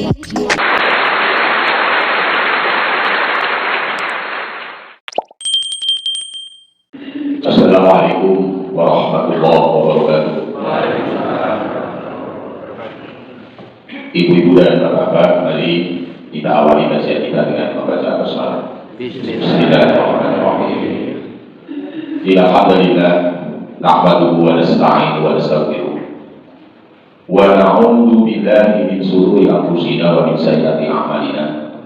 Assalamualaikum warahmatullahi wabarakatuh. Ibu-ibu dan bapak-bapak, mari kita awali nasihat kita dengan membaca basmalah. Bismillahirrahmanirrahim. Alhamdulillah, nahmaduhu wa nasta'inuhu wa nastaghfiruh. Wa na'udzu billahi min shururi anfusina wa min sayyiati a'malina.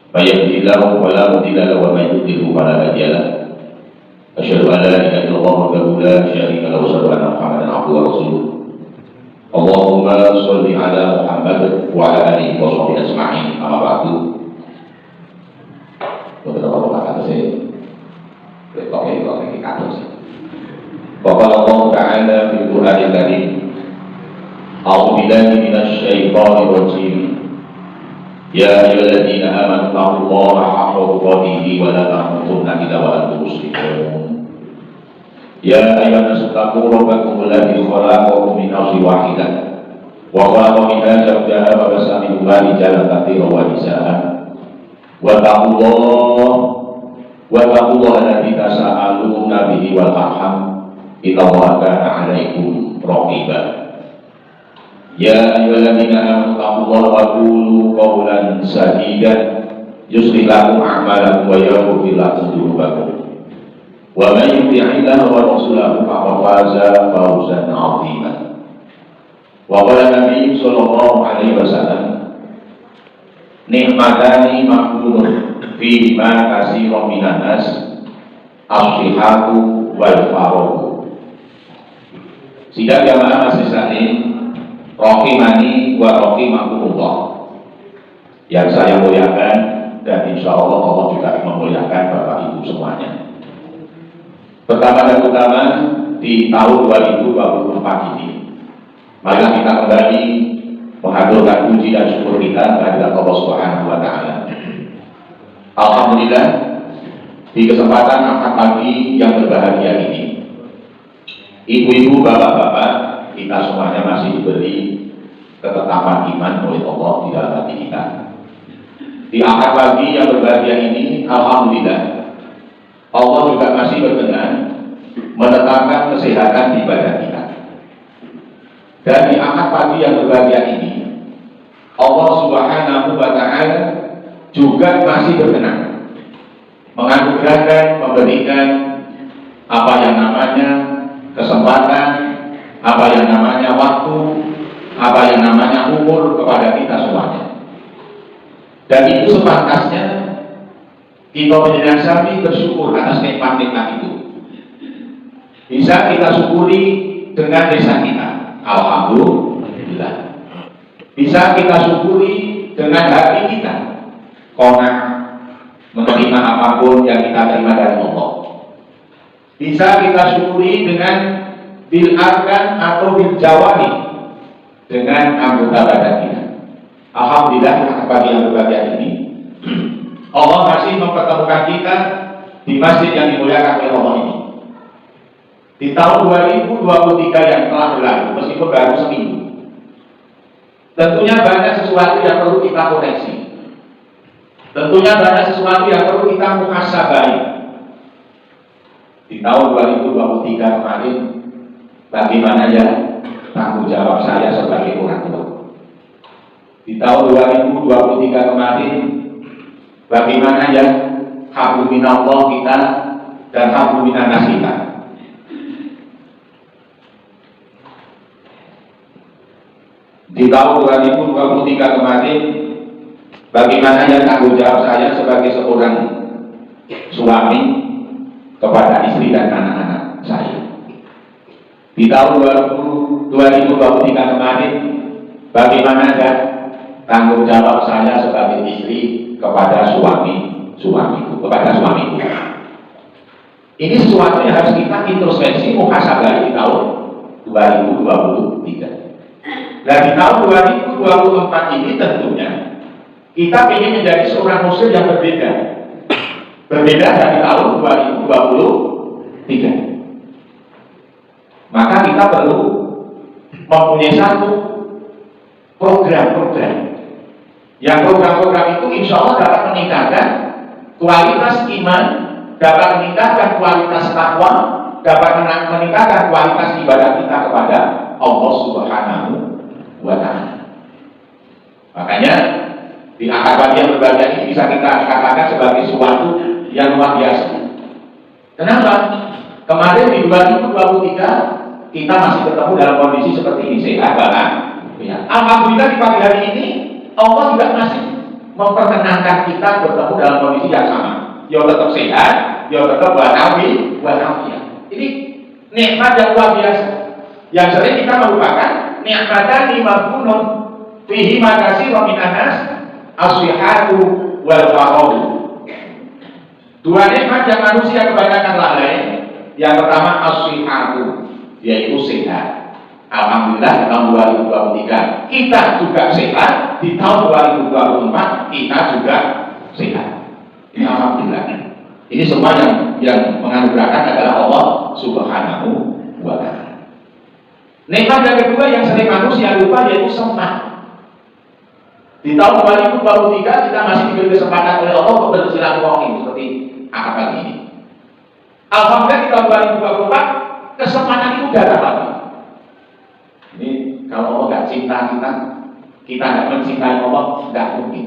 May yahdihillahu fala mudilla lahu wa may yudlil fala hadiya lahu. Asyhadu an la ilaha illallah wahdahu la syarika lahu wa asyhadu anna Muhammadan abduhu wa rasuluh. Allahumma sholli ala Muhammad wa ala alihi wa sahbihi ajma'in. Amma ba'du. Beberapa kata saya pakai kata sih. Qala Allah Ta'ala fil Qur'anil Karim. A'udzu billahi minasy syaithanir rajim. Ya ayyuhalladzina amanu taqullaha haqqa tuqatih wa la tamutunna illa wa antum muslimun. Ya ayyuhan nasu taqu rabbakum alladzi khalaqakum min nafsin wahidah wa khalaqa minha zawjaha wa bassa minhuma rijalan katsiran wa nisaa. Wa taqullaha alladzi tasaaluna bihi wal arham innallaha kana 'alaikum raqiba. Ya ayyuhalladzina amanu taqullaha wa qulu qawlan sadidan yuslih lakum a'malakum wa yaghfir lakum dzunubakum. Wa may yuti'illaha wa rasulahu faqad faza fawzan 'azima. Wa qala Nabi sallallahu alaihi wasallam, ni'matani maqbulun fi ma katsirun minan nas as-sihhatu wal faragh. Sidang jamaah masih saling rahimani wa rahimakumullah, yang saya muliakan dan insya Allah Allah juga memuliakan Bapak Ibu semuanya. Pertama dan utama, di tahun 2024 ini marilah kita kembali mengaturkan puji dan syukur kita kehadirat Allah Subhanahu wa Ta'ala. Alhamdulillah, di kesempatan Ahad pagi yang berbahagia ini, ibu-ibu, bapak-bapak, kita semuanya masih diberi ketetapan iman oleh Allah di dalam hati kita. Di Ahad pagi yang berbahagia ini, alhamdulillah, Allah juga masih berkenan menetapkan kesehatan di badan kita. Dan di Ahad pagi yang berbahagia ini, Allah Subhanahu wa Ta'ala juga masih berkenan menganugerahkan, memberikan apa yang namanya kesempatan, apa yang namanya waktu, apa yang namanya umur kepada kita semuanya. Dan itu sepantasnya kita menyanyi bersyukur atas nikmat-nikmat itu. Bisa kita syukuri dengan lisan kita, alhamdulillah. Bisa kita syukuri dengan hati kita, qanaah menerima apapun yang kita terima dari Allah. Bisa kita syukuri dengan bil arkan atau bil jawari, dengan anggota badan kita. Alhamdulillah, pagi yang berbahagia ini Allah masih mempertemukan kita di masjid yang dimuliakan oleh Allah ini. Di tahun 2023 yang telah berlalu, meskipun baru seminggu, tentunya banyak sesuatu yang perlu kita koreksi. Tentunya banyak sesuatu yang perlu kita muhasabai. Di tahun 2023 kemarin, bagaimana ya tanggung jawab saya sebagai orang tua? Di tahun 2023 kemarin, bagaimana ya hablu minallah kita dan hablu minanas kita? Di tahun 2023 kemarin, bagaimana ya tanggung jawab saya sebagai seorang suami kepada istri dan anak-anak saya? Di tahun 2023 kemarin, bagaimana ya tanggung jawab saya sebagai istri kepada suamiku. Ini sesuatu yang harus kita introspeksi, muhasabah di tahun 2023. Nah, di tahun 2024 ini tentunya kita ingin menjadi seorang muslim yang berbeda dari tahun 2023. Maka kita perlu mempunyai satu program Yang program-program itu insya Allah dapat meningkatkan kualitas iman, dapat meningkatkan kualitas takwa, dapat meningkatkan kualitas ibadah kita kepada Allah Subhanahu wa Ta'ala. Makanya di akad bagian berbahagia ini bisa kita katakan sebagai sesuatu yang luar biasa. Kenapa? Kemarin di 2023 kita masih ketemu dalam kondisi seperti ini, sehat kan? Ya. Alhamdulillah di pagi hari ini Allah juga masih memperkenankan kita bertemu dalam kondisi yang sama. Ya tetap sehat, ya tetap walafiat. Ini nikmat yang luar biasa. Yang sering kita melupakan nikmatan lima gunung fihi makasih wa minanas aswihatu wal farau. Dua nikmat yang manusia kebanyakan lalai. Yang pertama aswihatu, yaitu sehat. Alhamdulillah di tahun 2023 kita juga sehat. Di tahun 2024 kita juga sehat. Alhamdulillah. Ini semua yang menganugerahkan adalah Allah Subhanahu wa Ta'ala. Nikmat yang kedua yang sering manusia lupa yaitu sempat. Di tahun 2023 kita masih diberi kesempatan oleh Allah untuk bersilaturahmi seperti akad pagi ini. Alhamdulillah di tahun 2024 kesempatan itu datang lagi. Ini kalau Allah nggak cinta kita nggak mencintai Allah, nggak mungkin.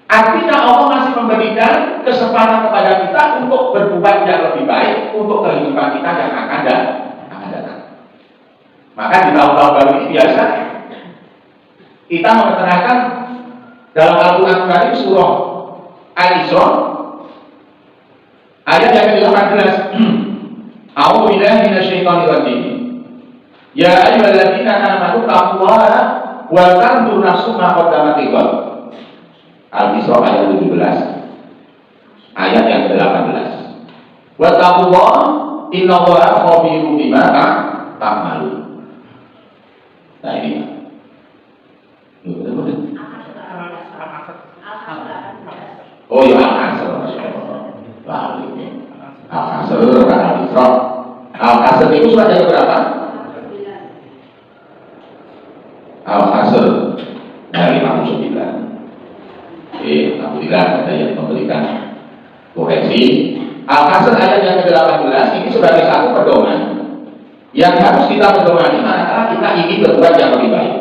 Artinya Allah masih memberikan kesempatan kepada kita untuk berbuat yang lebih baik untuk kehidupan kita yang akan datang. Maka di tahun-tahun baru ini biasa kita menerangkan dalam Al-Quran Karim surah Al-Isra ayat yang ke-18. A'udzu billahi minasyaitonir rajim. Ya ayyuhalladzina amanu taqullaha wa tanzur nafsum ma qaddamat lighad. Al-Isra ayat 17. Ayat yang ke-18. Wa taqullaha innallaha khabirun bima ta'malun. Nah ini. Oh ya Al-Asr, Al-Asr, Al-Isra. Al-Asr itu surat yang berapa? Al-Asr dari 59. Alhamdulillah ada yang memberikan koreksi. Al-Asr ayat yang ke-18 ini sebagai satu pedoman yang harus kita pedomani manakala kita ingin berbuat yang lebih baik.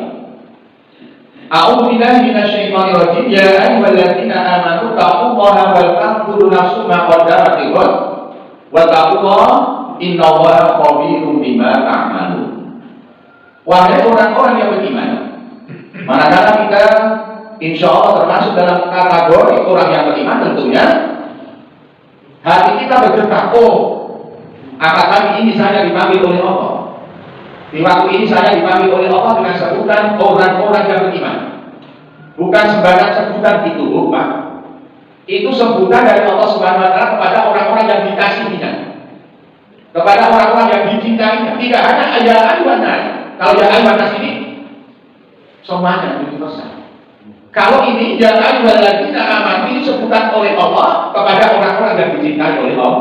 A'udzu billahi minasyaitonir rajim. Ya ayyuhalladzina amanu taqullaha wal tanzur nafsum ma qaddamat lighad wa taqullaha innallaha khabirun bima ta'malun. Wahai orang-orang yang beriman, manakala kita insya Allah termasuk dalam kategori orang yang beriman, tentunya hati kita bergetar. Oh, apakah ini saya dipanggil oleh Allah? Di waktu ini saya dipanggil oleh Allah dengan sebutan orang-orang yang beriman. Bukan sembarang sebutan itu, bukan. Itu sebutan dari Allah Subhanahu wa Ta'ala kepada orang-orang yang dikasihinya, kepada orang-orang yang dicintainya. Tidak hanya ya ayyuhan nas. Kalau ya ayyuhan nas ini semuanya universal. Kalau ini ya ayyuhalladzina amanu ini sebutan oleh Allah kepada orang-orang yang dicintai oleh Allah.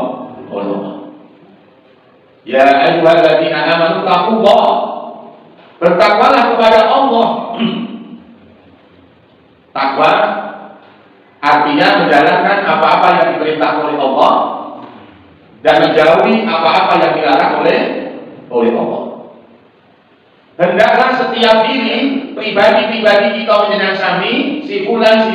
Ya ayyuhalladzina amanu taqullaha. Bertakwalah kepada Allah. Takwa artinya menjalankan apa-apa yang diperintah oleh Allah dan menjauhi apa-apa yang dilarang oleh Allah. Hendaklah setiap diri pribadi kita menyenang sami, si fulan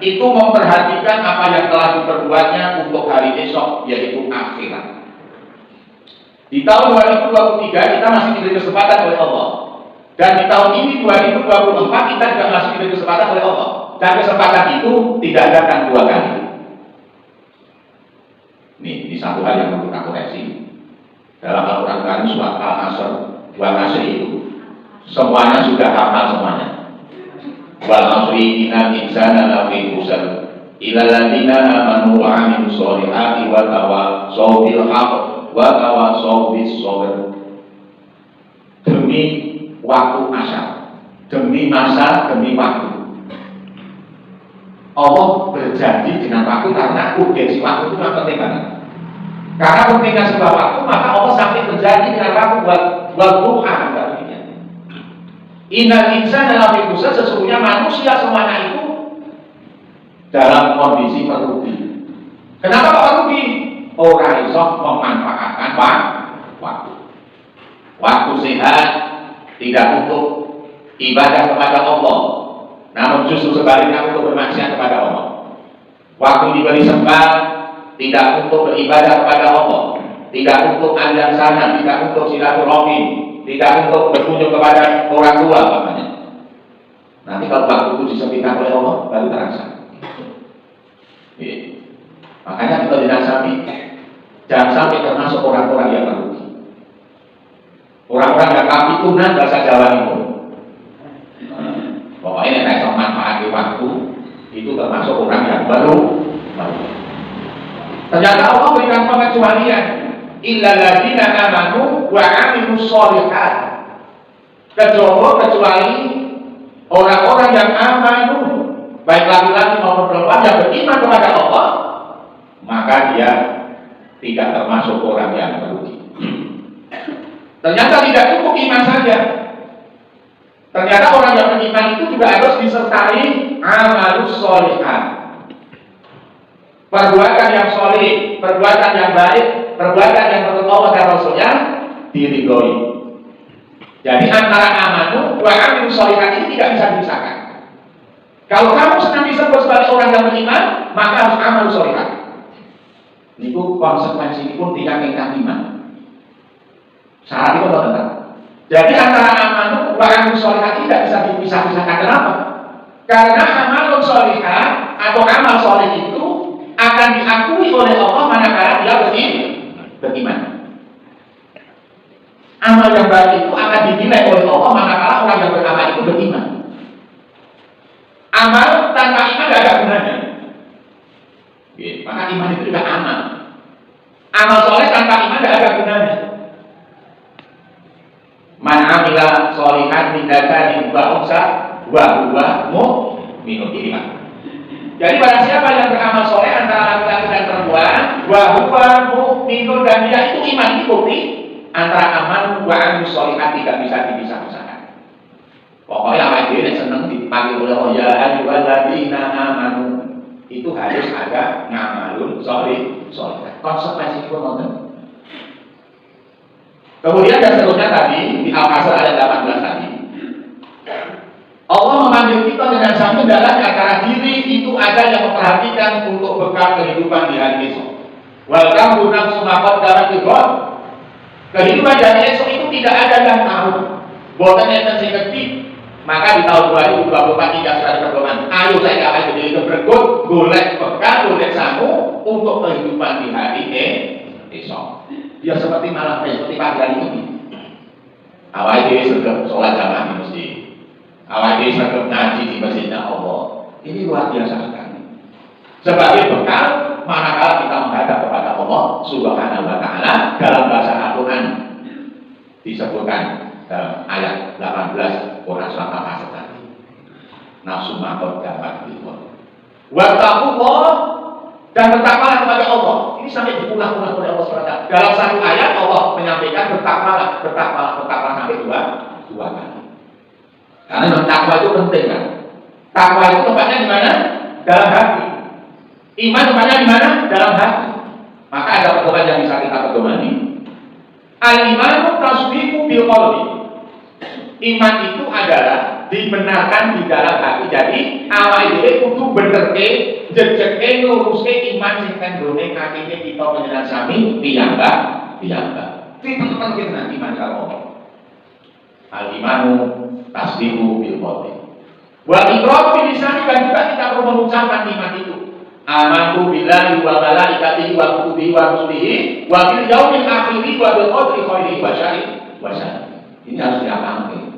itu memperhatikan apa yang telah diperbuatnya untuk hari esok, yaitu akhirat. Di tahun 2023 kita masih diberi kesempatan oleh Allah. Dan di tahun ini 2024 kita juga masih diberi kesempatan oleh Allah. Dan kesempatan itu tidak datang dua kali. Ini satu hal yang perlu kita koreksi. Dalam Al-Quran Karim surat Al-Asr, dua Asr itu semuanya sudah hafal semuanya. Wal asri innal insana lafi khusr illa alladziina amanu wa 'amilus sholihati wa tawassaw bil haqq wa tawassaw bis sabr. Demi waktu asar, demi masa, demi waktu. Allah berjanji dengan waktu karena urgensi waktu itu sangat penting banget. Karena pentingnya sebuah waktu, maka Allah sampai berjanji dengan waktu buat Tuhan. Innal insana lafi khusr, sesungguhnya manusia semuanya itu dalam kondisi merugi. Kenapa kok merugi? Orang iso memanfaatkan waktu. Waktu sehat tidak untuk ibadah kepada Allah, namun justru sebaliknya untuk bermaksiat kepada Allah. Waktu diberi sempat tidak untuk beribadah kepada Allah, tidak untuk anjang sana, tidak untuk silaturahmi, tidak untuk berkunjung kepada orang tua namanya. Nanti kalau waktu itu disempitkan oleh Allah baru terasa. Makanya kita dinasihati jangan sampai termasuk orang-orang yang merugi. Orang-orang yang kami tunan bahasa Jawa itu. Pokoknya nek iso manfaati waktu itu termasuk orang yang baru. Ternyata Allah berikan pengecualian, illal ladzina amanu wa 'amilus sholihat. Kecuali orang-orang yang amanu, baik laki-laki maupun perempuan yang beriman kepada Allah, maka dia tidak termasuk orang yang merugi. Ternyata tidak cukup iman saja. Ternyata orang yang beriman itu juga harus disertai amalus sholihat. Perbuatan yang soleh, perbuatan yang baik, perbuatan yang menurut Allah dan Rasulnya diridhoi. Jadi antara amanu wa amilus sholihat ini tidak bisa dipisahkan. Kalau kamu sedang disebut sebagai orang yang beriman, maka harus amalus sholihat. Itu konsekuensi pun tidak ingkar iman. Syarat itu benar. Jadi antara amanu wa amilus sholihat tidak bisa dipisah-pisahkan. Kenapa? Karena amalus sholihat atau amal soleh itu akan diakui oleh Allah manakala dia beriman. Amal yang baik itu akan dinilai oleh Allah manakala orang yang beramal itu beriman. Amal tanpa iman tidak ada gunanya. Maka iman itu juga amal. Amal soleh tanpa iman tidak ada gunanya. Man amila sholihan min dzakarin wa unsa wa huwa mu'minun. Jadi barang siapa yang beramal soleh antara laki-laki dan perempuan, wa huwa mu'minun, dan dia itu iman, itu bukti antara aman wa amilus sholihat tidak bisa dipisah-pisahkan. Pokoknya awake dhewe seneng dipanggil oleh Allah ya ayyuhalladzina amanu, itu harus ada ngamalun sholihat. Konsekuensi itu nonton. Kemudian yang seterusnya tadi di Al-Kasr ayat 18 tadi, Allah memanggil kita dengan satu dalam antara diri itu ada yang memperhatikan untuk bekal kehidupan di hari esok. Walkam gunam sumakot dalam kebon. Kehidupan di hari esok itu tidak ada yang tahu. Boten yang terjadi. Maka di tahun 2024 tidak sudah ada pedoman. Ayo saya akan jadi itu berikut, golek bekal, golek samu untuk kehidupan di hari esok. Ya seperti malam seperti pagi hari ini. Awal ini sergap sholat jamaah di masjid. Awal ini sergap ngaji di masjidnya Allah. Ini luar biasa sekali. Sebagai bekal manakala kita menghadap kepada Allah Subhanahu wa Ta'ala dalam bahasa Al-Quran disebutkan dalam ayat 18 Quran surat Al-Kasr tadi. Nafsu makot dapat dibuat. Wattaqullah, dan bertakwalah kepada Allah. Ini sampai diulang-ulang oleh Allah SWT. Dalam satu ayat Allah menyampaikan bertakwalah sampai dua kali. Karena bertakwa itu penting kan. Takwa itu tempatnya di mana? Dalam hati. Iman tempatnya di mana? Dalam hati. Maka ada pedoman yang bisa kita pedomani. Al-imanu tasdiqu bil qalbi. Iman itu adalah dibenarkan di dalam hati. Jadi awal dhewe kudu benerke, jejeke luruske iman sing tendone kakine kita panjenengan sami piyambak. Teman-teman kita iman karo Allah. Al-imanu tasdiqu bil qalbi. Wa iqraru bil lisan, dan juga kita perlu mengucapkan iman itu. Amantu billahi wa malaikatihi wa kutubihi wa rusulihi wa bil yaumil akhir wa bil qadri khairihi wa syarrihi. Ini harus diamalkan.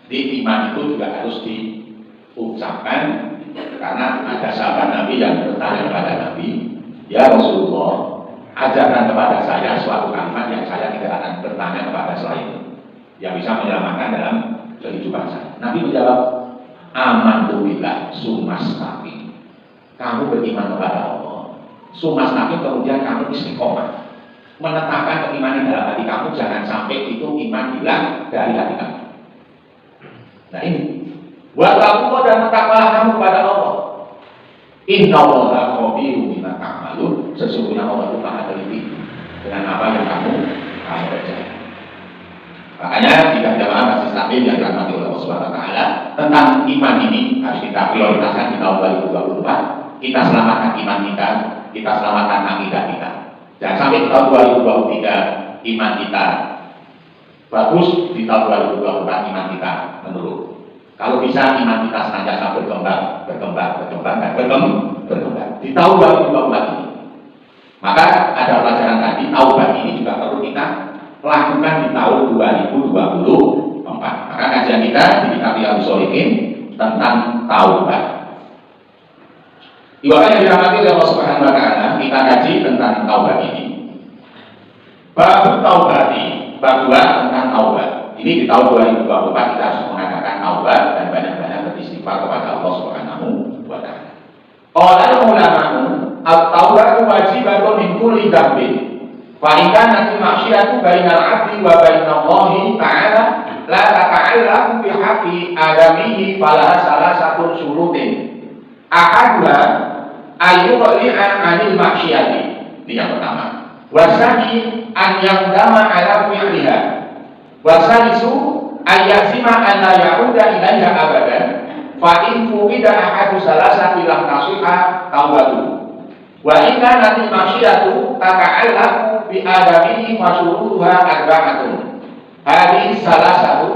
Di iman itu juga harus diucapkan, karena ada sahabat Nabi yang bertanya kepada Nabi, ya Rasulullah, ajarkan kepada saya suatu kalimat yang saya tidak akan bertanya kepada selain yang bisa menyelamatkan dalam kehidupan saya. Nabi menjawab, amantu billah sumastaqim. Kamu beriman kepada Allah, sumastaqim, kemudian kamu istiqomah menetapkan keimanan dalam hati kamu, jangan sampai itu iman hilang dari hati kamu. Nah ini, wattaqullah dan bertakwalah kamu kepada Allah. Innallaha khabirun bima ta'malun. Sesungguhnya Allah itu maha teliti dengan apa yang kamu kerjakan. Makanya jika jamaah masih stabil yang dirahmati oleh Allah Subhanahu wa taala, tentang iman ini harus kita prioritaskan di tahun 2024. Kita selamatkan iman kita selamatkan akidah kita. Jangan sampai di tahun 2023 iman kita bagus, di tahun 2024 iman kita menurun. Kalau bisa iman kita senantiasa berkembang dan berkembang di tahun 2024 ini. Maka ada pelajaran tadi, taubat ini juga perlu kita lakukan di tahun 2024. Maka kajian kita di kitab Riyadhus Shalihin tentang taubat. Ibadah yang dirahmati oleh Allah Subhanahu wa taala, kita kaji tentang taubat ini. Bab taubat ini, bab 2 tentang taubat. Ini di tahun 2024 kita harus mengadakan taubat dan banyak-banyak beristighfar kepada Allah Subhanahu wa taala. Qala ulama at-taubatu wajibatun min kulli dzambin. Fa in kanat al-ma'siyatu bainal 'abdi wa bainallahi ta'ala la tata'allaqu bi haqqi adamihi falaha salasatun syurutin. Ahaduha ayyuqli'a 'anil ma'siyati. Ini yang pertama. Wasani an yaqdama 'ala fi'liha. Wasalisu ayyazima an la ya'uda ilaiha abadan. Fa in fuqida ahadu salasati lam tasihha taubatu. Wa in kanat al-ma'siyatu tata'allaqu bi adamihi wa syurutuha arba'atun. Hadhihi salasatu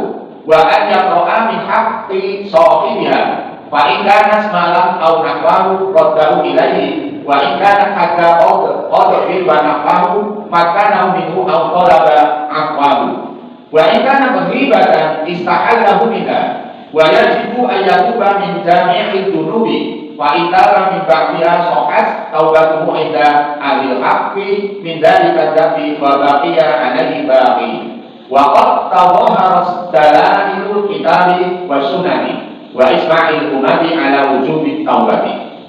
wa an yaqra'a min haqqi sahibiha. Fa in kana semalam aw nahwahu raddahu ilaihi wa in kana hatta qadri wa nahwahu makana minhu aw talaba aqwahu. Wa in kana ghibatan istahallahu minha wa yajibu an yatuba min jami'id dunubi. Wa intara min ba'diha sohas taubatuhu inda ahli haqqi min dhalika dzambi wa baqiya alaihi baqi. Wa qad tadhahara dalailul kitabi wa sunani wa isma'il umami ala wujubi taubati.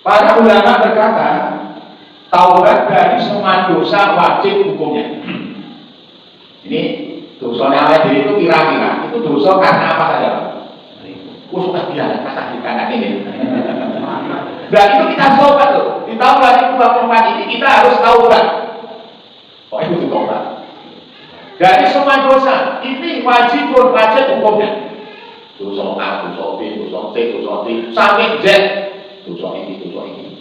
Para ulama berkata, taubat dari semua dosa wajib hukumnya. Ini dosanya awal diri itu kira-kira itu dosa karena apa saja? Sudah tidak kata karena ini. Dan itu kita taubat loh. Di tahun 2024 ini kita harus taubat. Oh itu taubat. Dari semua dosa ini wajib hukumnya. Dosa A, dosa B, dosa C, dosa D, sampai Z. Dosa ini.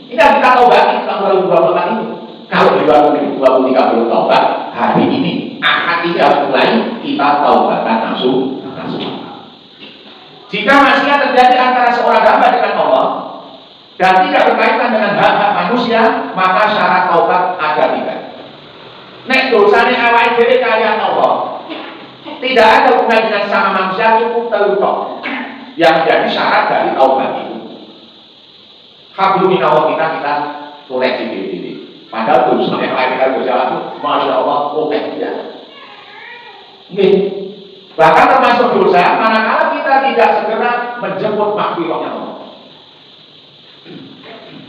Ini harus kita taubat di tahun 2024 itu. Kalau di 2023 belum taubat, hari ini akad ini harus mulai kita taubatan langsung. Jika maksiat terjadi antara seorang hamba dengan Allah dan tidak berkaitan dengan hak-hak manusia, maka syarat taubat ada 3. Nek dosane awake dhewe kaliyan Allah, tidak ada hubungan dengan sama manusia, cukup telu. Yang menjadi syarat dari taubat itu. Hablum minallah kita koreksi diri. Padahal dosane awake dhewe berjalan, masya Allah, oke ya. Nggih. Bahkan termasuk dosa manakala kita tidak segera menjemput maghfirahnya Allah.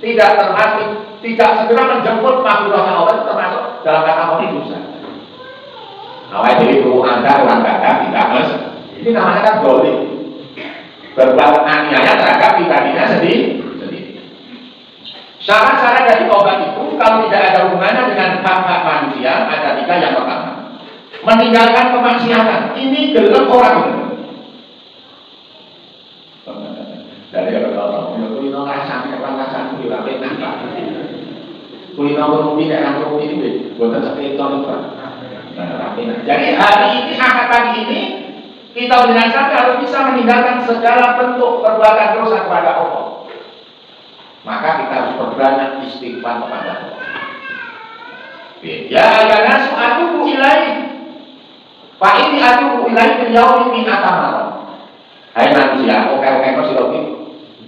Tidak segera menjemput maghfirahnya Allah itu termasuk dalam kategori dosa. Awal jadi itu Anda orang kata tidak mas. Ini namanya kan dolim. Berbuat aniaya terhadap pribadinya sendiri. Syarat-syarat dari taubat itu kalau tidak ada hubungannya dengan hak-hak manusia ada 3. Yang pertama, meninggalkan kemaksiatan. Ini gelap orang. Dari orang kulino rasanya di bawah nangka. Kulino berumpi dan berumpi ini bukan seperti itu. Jadi hari ini akad pagi ini kita dengan sadar harus bisa meninggalkan segala bentuk perbuatan dosa kepada Allah. Maka kita harus berbanyak istighfar kepada Allah. Ya ayana su'atubu ilaih. Pak ini atubu ilaih yaumi min atamar. Hai manusia, oke kok sira iki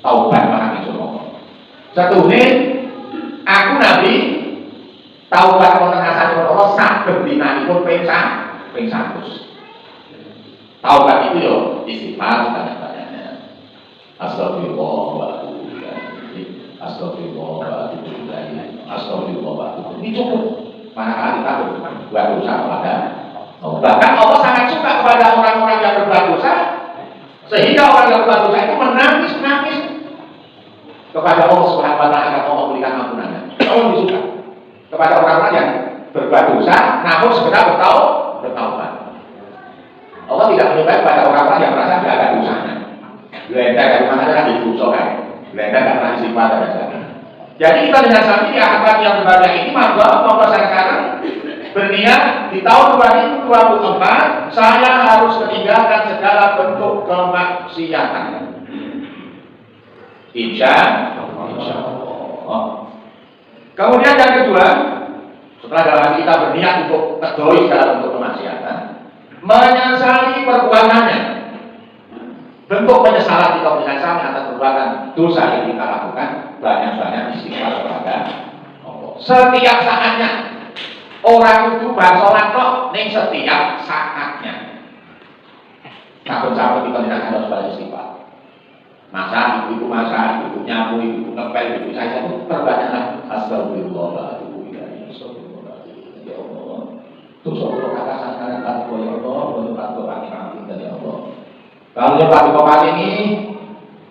taubat marang Allah. Satuhune aku Nabi taubat wonten ngasane Allah saged dinanipun ping 100. Taubat itu yo istighfar banyak-banyaknya. Astagfirullah wa atubu ilaih. Astagfirullah wa atubu ilaih. Astagfirullah wa atubu ilaih. Ini cukup. Manakala kita berbuat dosa kepada Allah. Bahkan Allah sangat suka kepada orang Sehingga orang yang berbuat dosa itu menangis kepada Allah Subhanahu wa taala agar Allah berikan ampunannya. Allah disuka kepada orang-orang yang berbuat dosa namun sekedar bertaubat. Allah tidak menyukai kepada orang-orang yang merasa tidak ada dosanya. Lenteng dari mana saja diusahakan. Lenteng tidak pernah istighfar dan sebagainya. Jadi kita dengan sami di akad yang berbahagia ini monggo sekarang berniat di tahun 2024 saya harus meninggalkan segala bentuk kemaksiatan. Insya Allah. Kemudian yang kedua, setelah dalam hati kita berniat untuk terjauhi segala bentuk kemaksiatan, menyesali perbuatannya. Bentuk penyesalan kita menyesali atas perbuatan dosa yang kita lakukan, banyak-banyak istighfar kepada Allah. Setiap saatnya. Orang itu basolan kok ning setiap saatnya. Saben-saben kita tidak harus pada istighfar. Masa ibu masak, ibu nyapu, ibu ngepel, ibu saya itu perbanyaklah astagfirullahaladzim. Ya Allah. Terus Allah kata sangaran ya Allah, berdoa kami dari Allah. Kalau nyoba ini,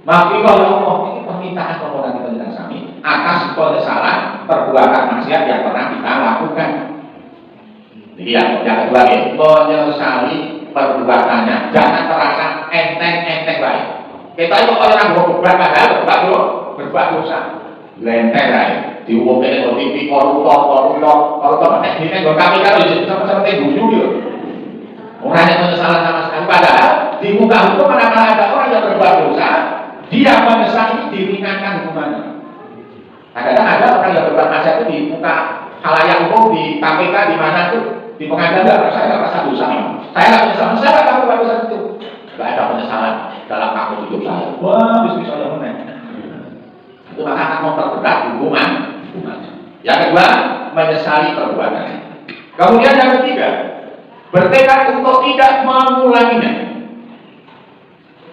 maafkan ya Allah, ini permintaan kepada kita dengan kami atas kesalahan perbuatan maksiat yang pernah kita lakukan. Jadi yang kedua ini menyesali perbuatannya, jangan terasa enteng baik. Kita itu orang berbuat padahal berbuat dosa, lenteng lain. Diumumkan di TV koruptor, ini kan kami kan sama-sama bujuk gitu. Orang yang menyesalan sama sekali, padahal di muka hukum manakala ada orang yang berbuat dosa, dia menyesali diringankan hukumannya. Kadang-kadang ada orang yang berbuat maksiat itu di muka halayak umum, di KPK, di mana tuh, di pengadilan, saya nggak merasa dosa. Saya nggak menyesal, saya nggak berbuat dosa itu. Nggak ada penyesalan dalam kasus hidup saya. Wah, bisnis saya menang. Itu maka akan memperberat hukuman. Yang kedua, menyesali perbuatannya. Kemudian yang ketiga, bertekad untuk tidak mengulanginya.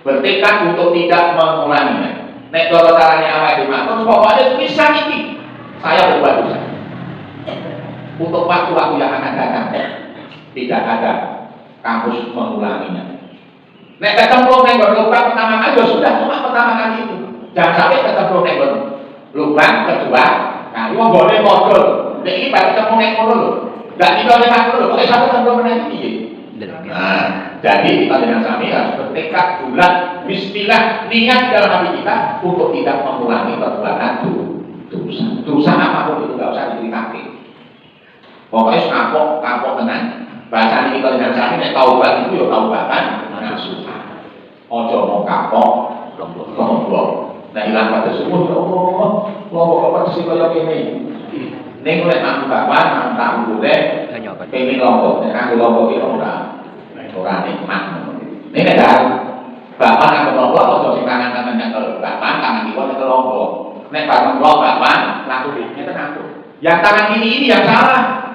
Bertekad untuk tidak mengulanginya. Nek cara caranya apa dimaksud? Pokoknya bisa ini saya berbuat dosa. Untuk waktu-waktu yang akan datang, tidak ada kampus mengulanginya. Nek ketemu nenggon lubang pertama kali, ya sudah cuma pertama kali itu. Jangan sampai ketemu nenggon lubang kedua. Nah, itu boleh modal. Nek ini baru ketemu nenggon dulu. Gak tidak oleh makhluk dulu. Oke, satu ketemu menang ini. Nah, jadi kita dengan kami harus bertekad bulat, bismillah, niat dalam hati kita untuk tidak mengulangi perbuatan dosa. Dosa apapun itu nggak usah diceritakan. Pokoknya kapok tenang. Bahasa ini kita dengan kami nek taubat itu ya taubatan nasuha. Ojo mau kapok, lombok. Nah hilang pada semua ya Allah. Lombok apa sih kaya ini? Ning oleh mampu bapak, mampu tahu boleh. Pengen lombok, nek aku lombok itu ora nikmat. Nek nek bapak nang lombok ojo sing tangan nyekel bapak, tangan kiwa nyekel lombok. Nek bareng bapak langsung ngeten aku. Yang tangan ini yang salah.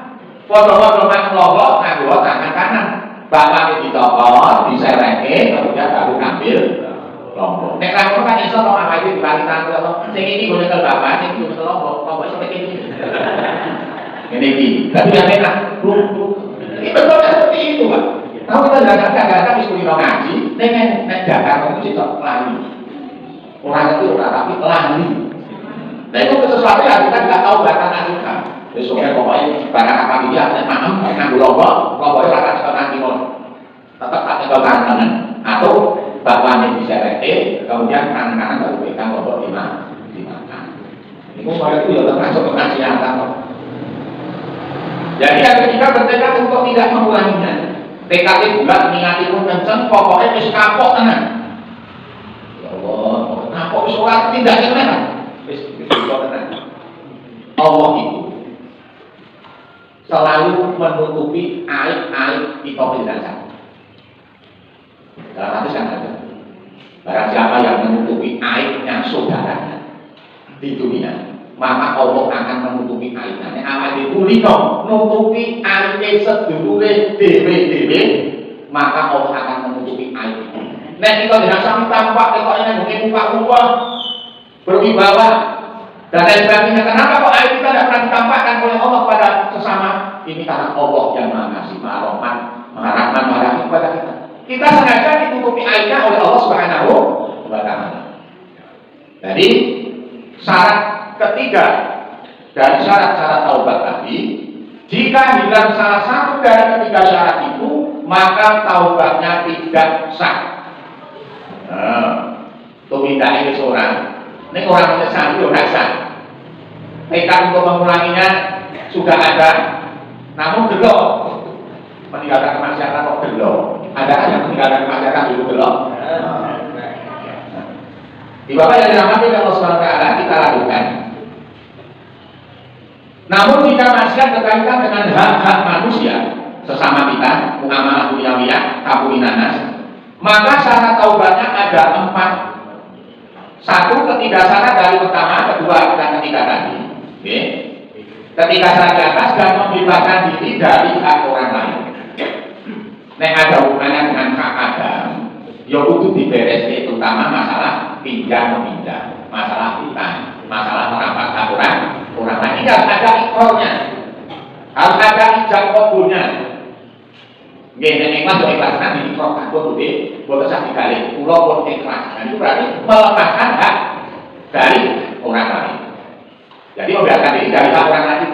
Foto-foto nang lombok nganggo tangan kanan. Bapak ditokor, disereke, kemudian baru ngambil lombok. Nek ra kan iso to apa iki dibalik tangan kok. Sing iki go nyekel bapak, sing iki nyekel lombok iso iki. Ini iki. Tapi yang enak, ini betul seperti itu, Pak. Kalau kita dagang wis kulino ngaji, nek dagang itu sih lali. Orang itu ora tapi lali. Nah itu sesuatu yang kita tidak tahu bahkan asuhan. Besoknya pokoknya barang apa dia nek paham nganggo lombok ora tak tekan kinon. Tetap tak tekan tangan atau bapaknya disereke, kemudian tangan baru pegang lombok dimakan. Ini itu ya termasuk kemaksiatan. Jadi yang ketiga bertekad untuk tidak mengulanginya. Tekad bulat, niati pun kenceng, pokoknya wis kapok tenan. Ya Allah, kapok wis ora tindak tenan. Wis tenan. Allah itu selalu menutupi aib-aib kita penjelasan. Dalam hadis kan ada. Barang siapa yang menutupi aibnya saudaranya di dunia, maka Allah akan menutupi aibnya. Awak ditulino nutupi aib sedulure dhewe-dhewe, maka Allah akan menutupi aib. Nek kita dirasa tampak ketoknya mungkin muka berwibawa dan lain sebagainya. Kenapa kok aib kita tidak pernah ditampakkan oleh Allah pada sesama? Ini karena Allah yang Maha Kasih, Maha Rahman, Maha Rahman, Maha Rahim kepada kita. Kita sengaja ditutupi aibnya oleh Allah Subhanahu wa Ta'ala. Jadi syarat ketiga dari syarat-syarat taubat tadi, jika hilang salah satu dari ketiga syarat itu, maka taubatnya tidak sah. Tumindahi wis ora. Nek orang menyesal itu ora sah. Tekad untuk mengulanginya sudah ada, namun gelok meninggalkan kemaksiatan kok gelok. Ada yang meninggalkan kemaksiatan dulu gelok. Di Bapak yang dirahmati Allah Subhanahu wa Ta'ala, kita lakukan. Namun jika maksiat berkaitan dengan hak-hak manusia sesama kita, muamalah dunyawiyah, kabuminanas, maka syarat taubatnya ada 4. 1, ketiga syarat dari pertama, kedua, dan ketiga tadi. Okay. Ketiga syarat di atas dan membebaskan diri dari hak orang lain. Nek ada hubungannya dengan hak Adam, ya kudu diberes, terutama masalah pinjam meminjam, masalah hutang, masalah merampas orang lain. Ini harus ada ikrarnya, harus ada ijab kabulnya. Nggih, nek ikhlas yo ikhlas nanti ikrar kabul kudu boten sak dikali. Kula pun ikhlas. Nah, itu berarti melepaskan hak dari orang lain. Jadi membiarkan diri dari hak orang lain.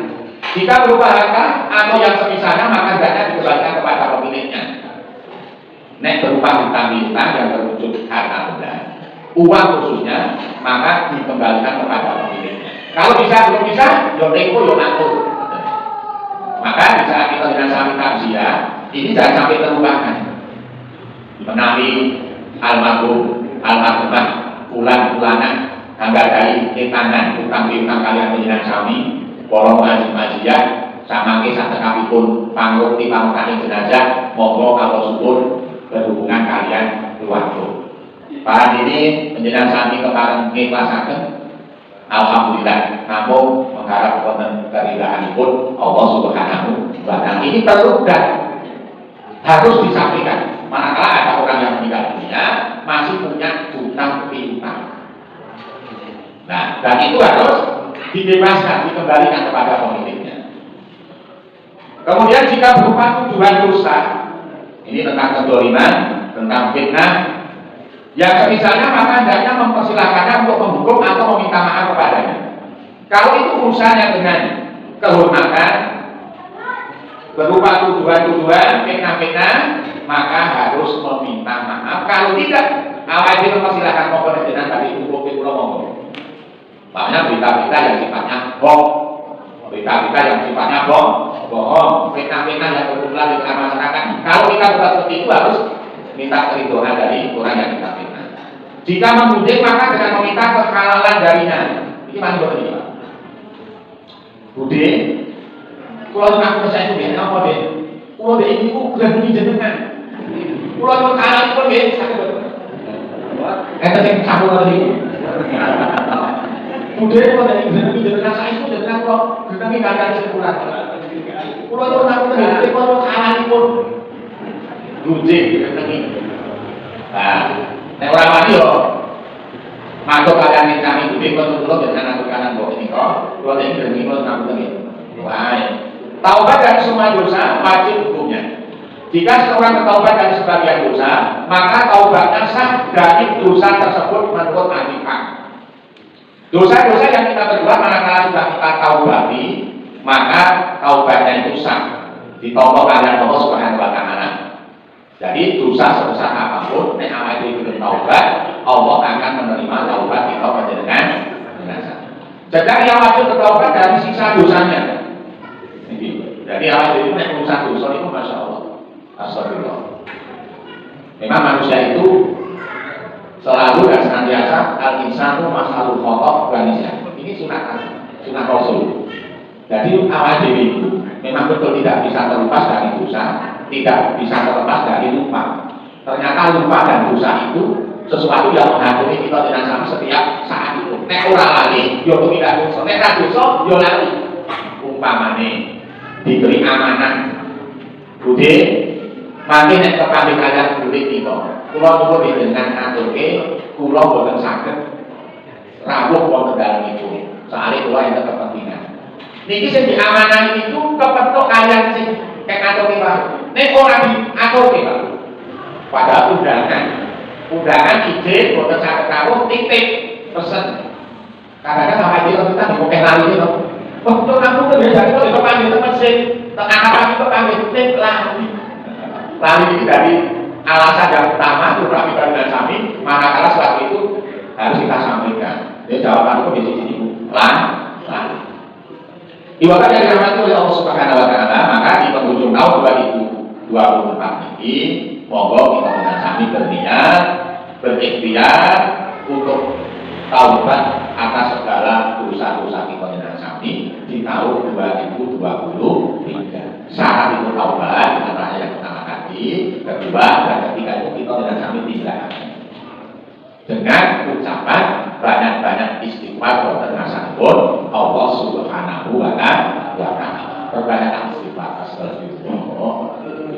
Jika berupa harta atau yang semisalnya, maka hendaknya dikembalikan kepada pemiliknya. Nek berupa hutang-hutang yang berwujud harta benda, uang khususnya, maka dikembalikan kepada pemiliknya. Kalau bisa belum bisa, yo tempo yo ngatur. Maka di saat kita dengan sami takziah, ini jangan sampai terlupakan. Menami almarhum, almarhumah, bulan-bulanan, tanggal dari tangan, utang-utang kalian penjenengan sami, borong maji-majian, sama kisah tekapipun panggung di panggung jenazah, monggo kalau subur berhubungan kalian keluarga. Para ini penjenengan sami kemarin ngiklasaken. Alhamdulillah, namun mengharap wonten keridhaanipun Allah Subhanahu wa Ta'ala. Ini perlu dan harus disampaikan. Manakala ada orang yang meninggal dunia masih punya hutang piutang. Nah, dan itu harus dibebaskan, dikembalikan kepada pemiliknya. Kemudian jika berupa tuduhan dosa, ini tentang kezaliman, tentang fitnah, yang misalnya maka hendaknya mempersilahkannya untuk menghukum atau meminta maaf kepadanya. Kalau itu urusannya dengan kehormatan, berupa tuduhan-tuduhan, fitnah-fitnah, maka harus meminta maaf. Kalau tidak, awal dia mempersilahkan mohon dengan tadi hukum itu ngomong. Makanya berita-berita yang sifatnya bohong, berita-berita yang sifatnya bohong, fitnah-fitnah yang berkumpulan di tengah masyarakat. Kalau kita buat seperti itu harus minta keridoan dari orang yang kita fitnah. Jika mengunjung maka dengan meminta kehalalan darinya. Ini mana buat ini Pak? Budi, kalau aku saya itu apa deh? Kalau deh ini aku berani jenengan. Kalau aku kalah itu deh, saya betul. Yang satu tadi. Budi kalau dari berani jenengan saya itu jenengan kalau berani kagak sebulan. Kalau aku tadi, kalau kalah itu Budi, berani. Nah, nek ora mati yo. Mantuk kalian ning kami Budi kula jenengan aku kanan kok ini kok. Kula nek jenengan kula ngapunten nggih. Baik. Taubat dari semua dosa wajib hukumnya. Jika seorang bertaubat dari sebagian dosa, maka taubatnya sah dari dosa tersebut menurut Al-Hikmah. Dosa-dosa yang kita berbuat manakala sudah kita taubati, maka taubatnya itu sah. Ditolong oleh Allah Subhanahu wa Ta'ala. Jadi dosa sebesar apapun, nek awake dhewe belum taubat, Allah akan menerima taubat kita panjenengan jenazah. Jadi yang wajib bertaubat dari sisa dosanya. Jadi awake dhewe nek urusan dosa itu masya Allah, astagfirullah. Memang manusia itu selalu dan senantiasa al-insanu masalul khotok wanisya. Ini sunah Rasul. Jadi awake dhewe itu memang betul tidak bisa terlepas dari dosa, tidak bisa terlepas dari lupa. Ternyata lupa dan dosa itu sesuatu yang menghantui kita dengan sama setiap saat itu. Nek ora lali, yo tidak dosa. Nek ora dosa, yo lali. Umpamane diberi amanah, Budi, mangke nek kepada kalian kulit kita, kula nuwun dengan aturke, kula boten saged rawuh wonten dalem itu. Soale kula enten kepentingan. Niki sing diamanahi itu kepentuk kalian sing kek aturke Pak. Nek ora diaturke Pak. Padahal undangan izin boten saged kawruh titip pesen. Kadang-kadang sampai dia kita di pokok lali itu. Oh, itu kamu tuh biasa itu panggil teman sih. Tengah kami itu panggil titip lali. Lali dari alasan yang utama itu kami dan kami, manakala sebab itu harus kita sampaikan. Jadi jawaban itu di sini lali. Ibarat yang dirahmati oleh Allah Subhanahu Wa Taala, maka di penghujung tahun 2024 ini, monggo kita dengan kami berniat, berikhtiar untuk taubat atas segala dosa-dosa kita dengan kami di tahun 2023. Syarat itu taubat antara yang pertama kali, kedua dan ketiga itu kita dengan kami tidak dengan ucapan banyak-banyak istighfar dan pun Allah Subhanahu Wa Taala. Perbanyak istighfar, astagfirullah.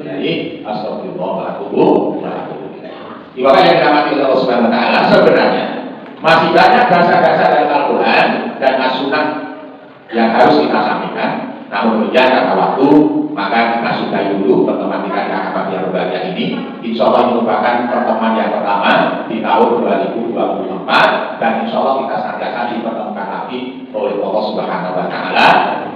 Jadi astagfirullah wa atubu ilaih. Ibarat yang dirahmati Allah Subhanahu Wa Taala, sebenarnya masih banyak dasar-dasar dari Al-Quran dan As-Sunnah yang harus kita sampaikan. Namun demikian karena waktu, maka kita sudahi dulu pertemuan kita yang akan berbahagia ini. Insya Allah ini merupakan pertemuan yang pertama di tahun 2024 dan insya Allah kita senantiasa dipertemukan lagi oleh Allah Subhanahu Wa Taala,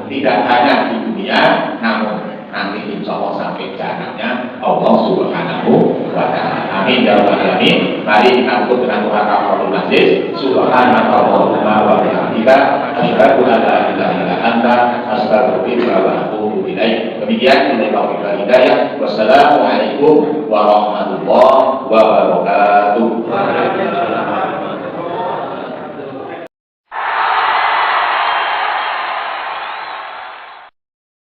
tidak hanya di dunia, namun nanti insya Allah sampai jannahnya Allah Subhanahu Wa Taala. Amin ya rabbal alamin. Mari kita tutup dengan doa kafaratul majlis. Subhanallahumma wa bihamdika, asyhadu an la ilaha illa anta, astaghfiruka wa atubu ilaik. Demikian bila taufiq wal hidayah. Wassalamualaikum warahmatullahi wabarakatuh.